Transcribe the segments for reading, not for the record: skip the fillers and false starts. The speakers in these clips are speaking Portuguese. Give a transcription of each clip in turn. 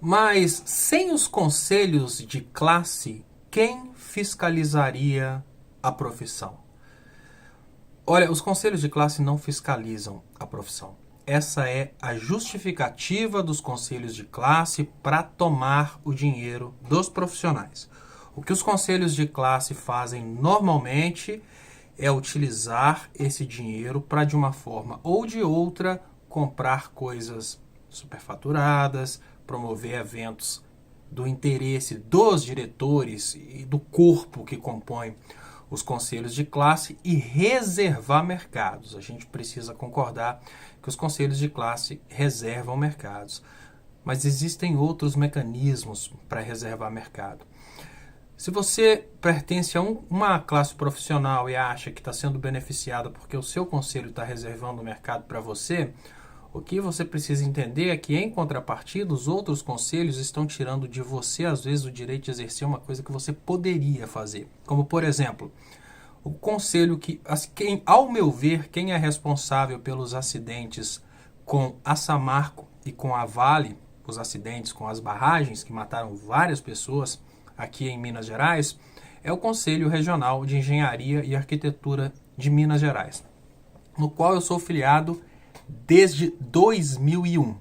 Mas sem os conselhos de classe, quem fiscalizaria a profissão? Olha, os conselhos de classe não fiscalizam a profissão. Essa é a justificativa dos conselhos de classe para tomar o dinheiro dos profissionais. O que os conselhos de classe fazem normalmente é utilizar esse dinheiro para, de uma forma ou de outra, comprar coisas superfaturadas, promover eventos do interesse dos diretores e do corpo que compõe os conselhos de classe e reservar mercados. A gente precisa concordar que os conselhos de classe reservam mercados, mas existem outros mecanismos para reservar mercado. Se você pertence a uma classe profissional e acha que está sendo beneficiada porque o seu conselho está reservando o mercado para você, o que você precisa entender é que, em contrapartida, os outros conselhos estão tirando de você, às vezes, o direito de exercer uma coisa que você poderia fazer. Como, por exemplo, o conselho que, ao meu ver, quem é responsável pelos acidentes com a Samarco e com a Vale, os acidentes com as barragens que mataram várias pessoas aqui em Minas Gerais, é o Conselho Regional de Engenharia e Arquitetura de Minas Gerais, no qual eu sou filiado desde 2001.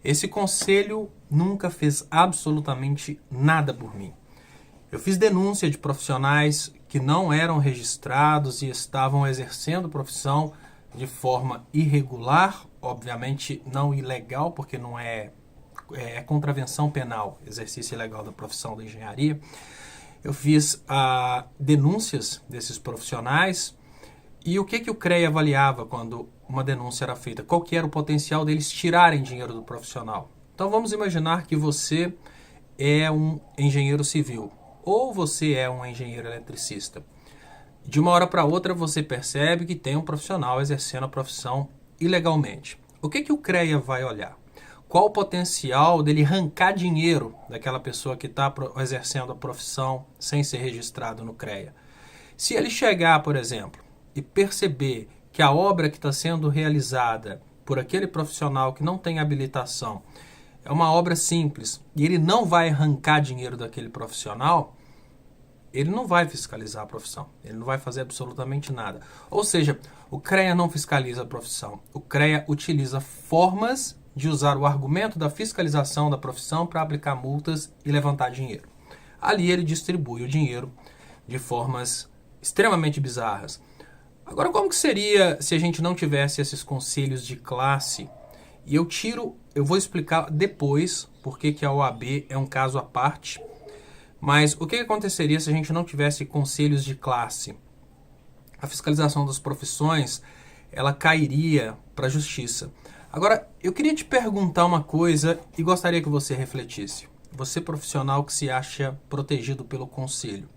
Esse conselho nunca fez absolutamente nada por mim. Eu fiz denúncia de profissionais que não eram registrados e estavam exercendo profissão de forma irregular, obviamente não ilegal, porque não é contravenção penal, exercício ilegal da profissão da engenharia. Eu fiz denúncias desses profissionais. E o que o CREA avaliava quando uma denúncia era feita? Qual que era o potencial deles tirarem dinheiro do profissional? Então vamos imaginar que você é um engenheiro civil ou você é um engenheiro eletricista. De uma hora para outra você percebe que tem um profissional exercendo a profissão ilegalmente. O que o CREA vai olhar? Qual o potencial dele arrancar dinheiro daquela pessoa que está exercendo a profissão sem ser registrado no CREA? Se ele chegar, por exemplo, e perceber que a obra que está sendo realizada por aquele profissional que não tem habilitação é uma obra simples e ele não vai arrancar dinheiro daquele profissional, ele não vai fiscalizar a profissão, ele não vai fazer absolutamente nada. Ou seja, o CREA não fiscaliza a profissão, o CREA utiliza formas de usar o argumento da fiscalização da profissão para aplicar multas e levantar dinheiro. Ali ele distribui o dinheiro de formas extremamente bizarras. Agora, como que seria se a gente não tivesse esses conselhos de classe? E eu vou explicar depois porque que a OAB é um caso à parte, mas o que aconteceria se a gente não tivesse conselhos de classe? A fiscalização das profissões, ela cairia para a justiça. Agora, eu queria te perguntar uma coisa e gostaria que você refletisse. Você profissional que se acha protegido pelo conselho.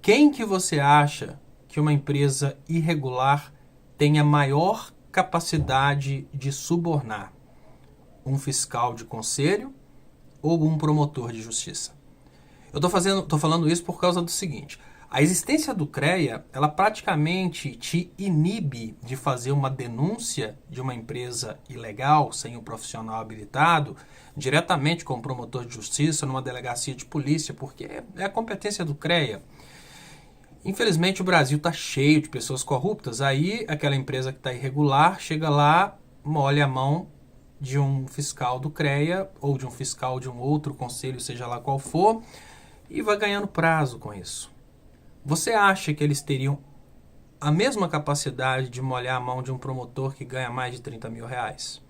Quem que você acha que uma empresa irregular tenha maior capacidade de subornar? Um fiscal de conselho ou um promotor de justiça? Eu estou falando isso por causa do seguinte: a existência do CREA, ela praticamente te inibe de fazer uma denúncia de uma empresa ilegal, sem um profissional habilitado, diretamente com o promotor de justiça, numa delegacia de polícia, porque é a competência do CREA. Infelizmente o Brasil está cheio de pessoas corruptas, aí aquela empresa que está irregular chega lá, molha a mão de um fiscal do CREA ou de um fiscal de um outro conselho, seja lá qual for, e vai ganhando prazo com isso. Você acha que eles teriam a mesma capacidade de molhar a mão de um promotor que ganha mais de 30 mil reais?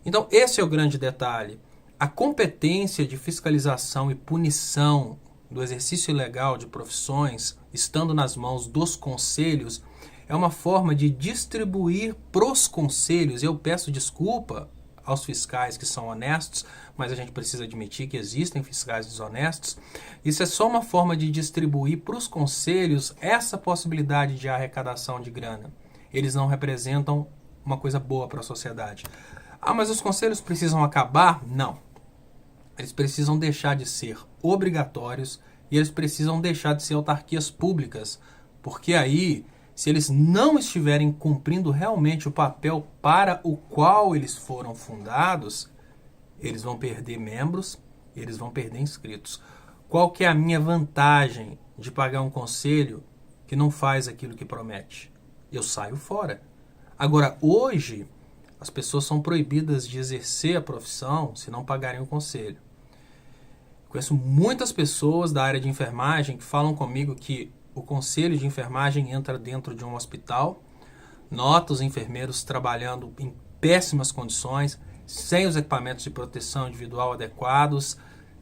Então esse é o grande detalhe. A competência de fiscalização e punição do exercício ilegal de profissões, estando nas mãos dos conselhos, é uma forma de distribuir pros conselhos. Eu peço desculpa aos fiscais que são honestos, mas a gente precisa admitir que existem fiscais desonestos. Isso é só uma forma de distribuir para os conselhos essa possibilidade de arrecadação de grana. Eles não representam uma coisa boa para a sociedade. Ah, mas os conselhos precisam acabar? Não. Eles precisam deixar de ser obrigatórios e eles precisam deixar de ser autarquias públicas, porque aí, se eles não estiverem cumprindo realmente o papel para o qual eles foram fundados, eles vão perder membros, eles vão perder inscritos. Qual que é a minha vantagem de pagar um conselho que não faz aquilo que promete? Eu saio fora. Agora, hoje, as pessoas são proibidas de exercer a profissão se não pagarem o conselho. Conheço muitas pessoas da área de enfermagem que falam comigo que o conselho de enfermagem entra dentro de um hospital, nota os enfermeiros trabalhando em péssimas condições, sem os equipamentos de proteção individual adequados,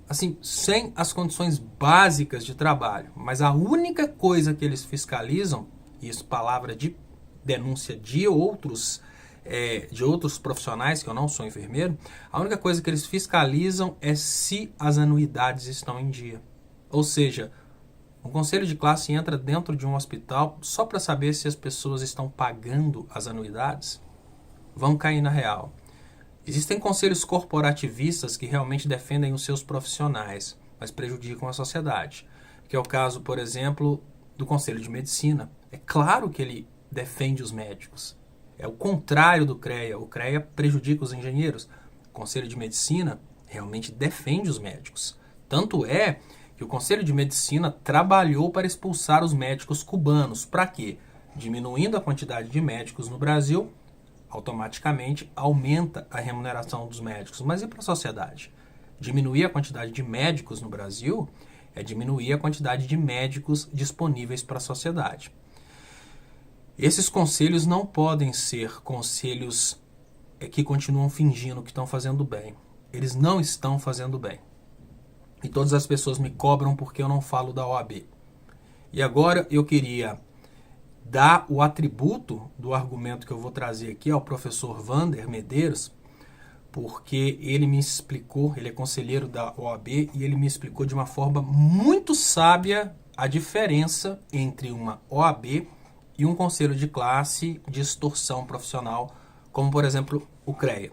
assim, sem as condições básicas de trabalho. Mas a única coisa que eles fiscalizam, isso palavra de denúncia de outros profissionais, que eu não sou enfermeiro, a única coisa que eles fiscalizam é se as anuidades estão em dia. Ou seja, um conselho de classe entra dentro de um hospital só para saber se as pessoas estão pagando as anuidades. Vão cair na real. Existem conselhos corporativistas que realmente defendem os seus profissionais, mas prejudicam a sociedade. Que é o caso, por exemplo, do Conselho de Medicina. É claro que ele defende os médicos. É o contrário do CREA. O CREA prejudica os engenheiros. O Conselho de Medicina realmente defende os médicos. Tanto é que o Conselho de Medicina trabalhou para expulsar os médicos cubanos. Para quê? Diminuindo a quantidade de médicos no Brasil, automaticamente aumenta a remuneração dos médicos. Mas e para a sociedade? Diminuir a quantidade de médicos no Brasil é diminuir a quantidade de médicos disponíveis para a sociedade. Esses conselhos não podem ser conselhos que continuam fingindo que estão fazendo bem. Eles não estão fazendo bem. E todas as pessoas me cobram porque eu não falo da OAB. E agora eu queria dar o atributo do argumento que eu vou trazer aqui ao professor Wander Medeiros, porque ele me explicou, ele é conselheiro da OAB, e ele me explicou de uma forma muito sábia a diferença entre uma OAB e um conselho de classe de extorsão profissional, como por exemplo o CREA.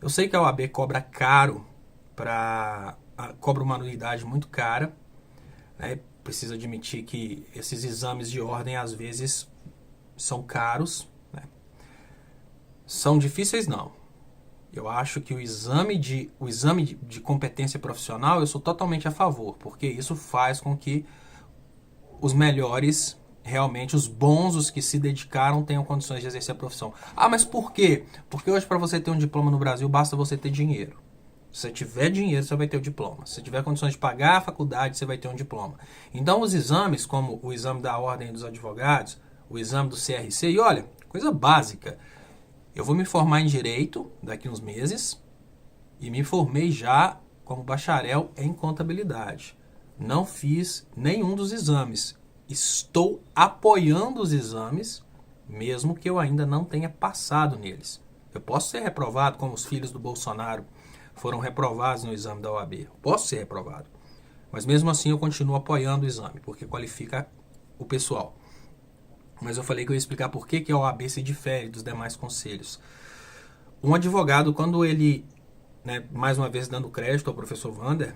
Eu sei que a OAB cobra caro, cobra uma anuidade muito cara, né? Precisa admitir que esses exames de ordem às vezes são caros, né? São difíceis não. Eu acho que o exame de competência profissional eu sou totalmente a favor, porque isso faz com que os melhores, realmente os bons, os que se dedicaram, tenham condições de exercer a profissão. Ah, mas por quê? Porque hoje para você ter um diploma no Brasil basta você ter dinheiro. Se você tiver dinheiro, você vai ter o diploma. Se você tiver condições de pagar a faculdade, você vai ter um diploma. Então os exames, como o exame da Ordem dos Advogados, o exame do CRC, e olha, coisa básica. Eu vou me formar em Direito daqui uns meses e me formei já como bacharel em Contabilidade. Não fiz nenhum dos exames. Estou apoiando os exames, mesmo que eu ainda não tenha passado neles. Eu posso ser reprovado, como os filhos do Bolsonaro foram reprovados no exame da OAB. Eu posso ser reprovado. Mas mesmo assim eu continuo apoiando o exame, porque qualifica o pessoal. Mas eu falei que eu ia explicar por que a OAB se difere dos demais conselhos. Um advogado, quando ele, mais uma vez dando crédito ao professor Wander,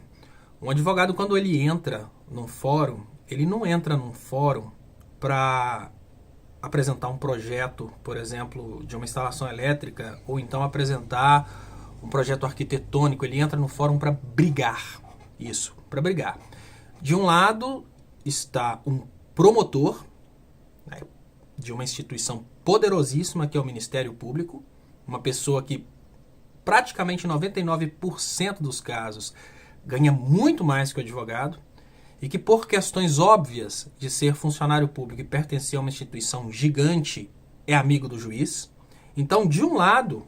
um advogado, quando ele entra num fórum, ele não entra num fórum para apresentar um projeto, por exemplo, de uma instalação elétrica, ou então apresentar um projeto arquitetônico. Ele entra no fórum para brigar. Isso, para brigar. De um lado está um promotor, né, de uma instituição poderosíssima que é o Ministério Público, uma pessoa que praticamente 99% dos casos ganha muito mais que o advogado e que por questões óbvias de ser funcionário público e pertencer a uma instituição gigante é amigo do juiz. Então, de um lado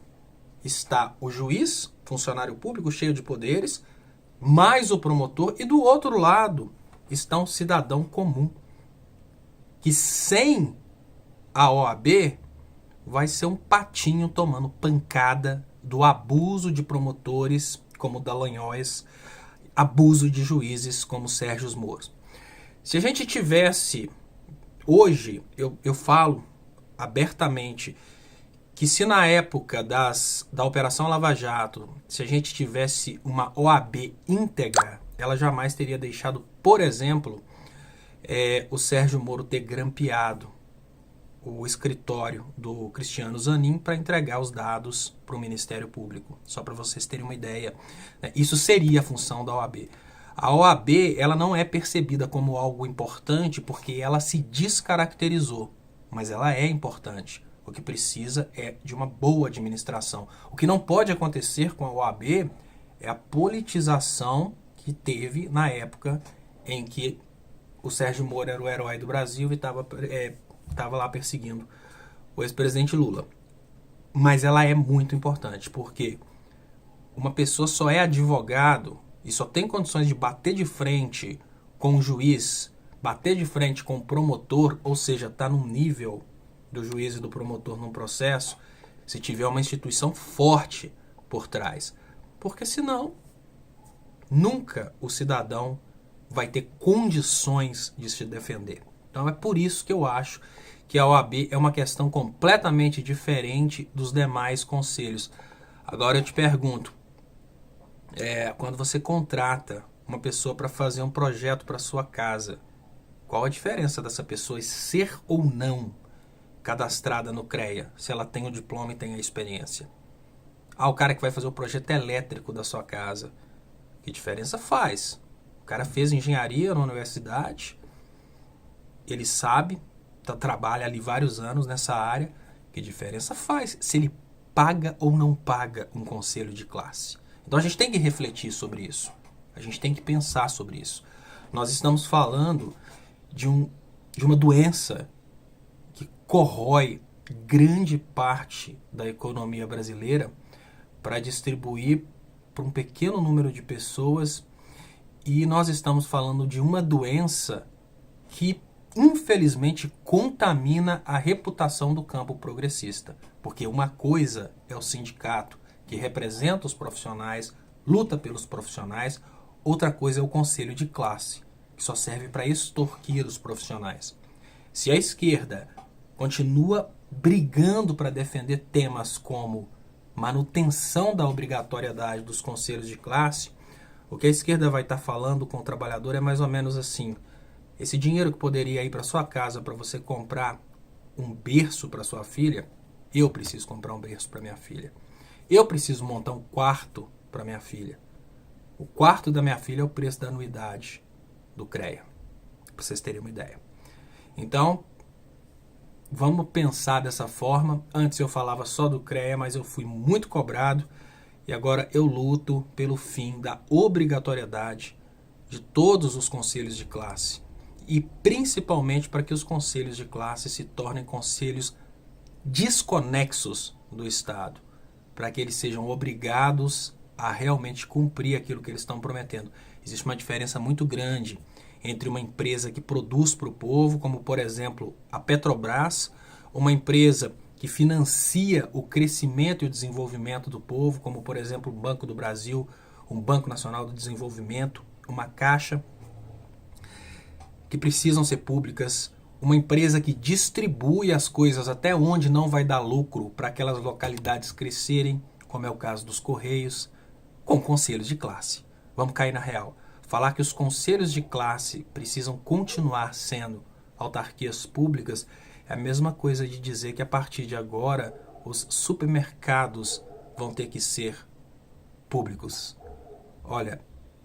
está o juiz, funcionário público cheio de poderes, mais o promotor, e do outro lado está um cidadão comum que sem a OAB vai ser um patinho tomando pancada do abuso de promotores como Dallagnóis, abuso de juízes como Sérgio Moro. Se a gente tivesse, hoje, eu falo abertamente, que se na época da Operação Lava Jato, se a gente tivesse uma OAB íntegra, ela jamais teria deixado, por exemplo, o Sérgio Moro ter grampeado o escritório do Cristiano Zanin para entregar os dados para o Ministério Público. Só para vocês terem uma ideia. Isso seria a função da OAB. A OAB ela não é percebida como algo importante porque ela se descaracterizou, mas ela é importante. O que precisa é de uma boa administração. O que não pode acontecer com a OAB é a politização que teve na época em que o Sérgio Moro era o herói do Brasil e estava lá perseguindo o ex-presidente Lula. Mas ela é muito importante, porque uma pessoa só é advogado e só tem condições de bater de frente com o juiz, bater de frente com o promotor, ou seja, está num nível do juiz e do promotor num processo, se tiver uma instituição forte por trás. Porque senão, nunca o cidadão vai ter condições de se defender. Então é por isso que eu acho que a OAB é uma questão completamente diferente dos demais conselhos. Agora eu te pergunto, quando você contrata uma pessoa para fazer um projeto para sua casa, qual a diferença dessa pessoa ser ou não cadastrada no CREA, se ela tem o diploma e tem a experiência? O cara que vai fazer o projeto elétrico da sua casa, que diferença faz? O cara fez engenharia na universidade, ele sabe, trabalha ali vários anos nessa área, que diferença faz se ele paga ou não paga um conselho de classe? Então a gente tem que refletir sobre isso, a gente tem que pensar sobre isso. Nós estamos falando de uma doença que corrói grande parte da economia brasileira para distribuir para um pequeno número de pessoas. E nós estamos falando de uma doença que, infelizmente, contamina a reputação do campo progressista. Porque uma coisa é o sindicato, que representa os profissionais, luta pelos profissionais. Outra coisa é o conselho de classe, que só serve para extorquir os profissionais. Se a esquerda continua brigando para defender temas como manutenção da obrigatoriedade dos conselhos de classe, o que a esquerda vai estar falando com o trabalhador é mais ou menos assim: esse dinheiro que poderia ir para sua casa para você comprar um berço para sua filha, eu preciso comprar um berço para minha filha. Eu preciso montar um quarto para minha filha. O quarto da minha filha é o preço da anuidade do CREA, para vocês terem uma ideia. Então, vamos pensar dessa forma. Antes eu falava só do CREA, mas eu fui muito cobrado. E agora eu luto pelo fim da obrigatoriedade de todos os conselhos de classe. E principalmente para que os conselhos de classe se tornem conselhos desconexos do Estado. Para que eles sejam obrigados a realmente cumprir aquilo que eles estão prometendo. Existe uma diferença muito grande entre uma empresa que produz para o povo, como por exemplo a Petrobras, uma empresa que financia o crescimento e o desenvolvimento do povo, como por exemplo o Banco do Brasil, um Banco Nacional do Desenvolvimento, uma Caixa, que precisam ser públicas, uma empresa que distribui as coisas até onde não vai dar lucro para aquelas localidades crescerem, como é o caso dos Correios, com conselhos de classe. Vamos cair na real. Falar que os conselhos de classe precisam continuar sendo autarquias públicas é a mesma coisa de dizer que a partir de agora os supermercados vão ter que ser públicos. Olha,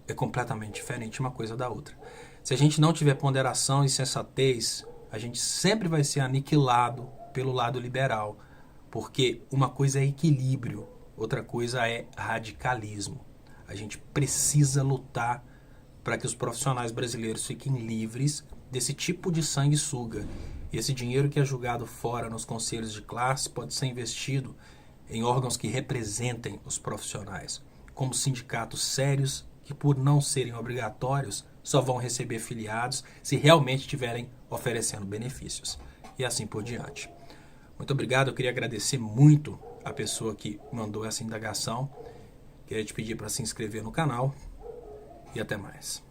é completamente diferente uma coisa da outra. Se a gente não tiver ponderação e sensatez, a gente sempre vai ser aniquilado pelo lado liberal. Porque uma coisa é equilíbrio, outra coisa é radicalismo. A gente precisa lutar para que os profissionais brasileiros fiquem livres desse tipo de sanguessuga. E esse dinheiro que é jogado fora nos conselhos de classe pode ser investido em órgãos que representem os profissionais, como sindicatos sérios que, por não serem obrigatórios, só vão receber filiados se realmente estiverem oferecendo benefícios. E assim por diante. Muito obrigado, eu queria agradecer muito a pessoa que mandou essa indagação. Queria te pedir para se inscrever no canal e até mais.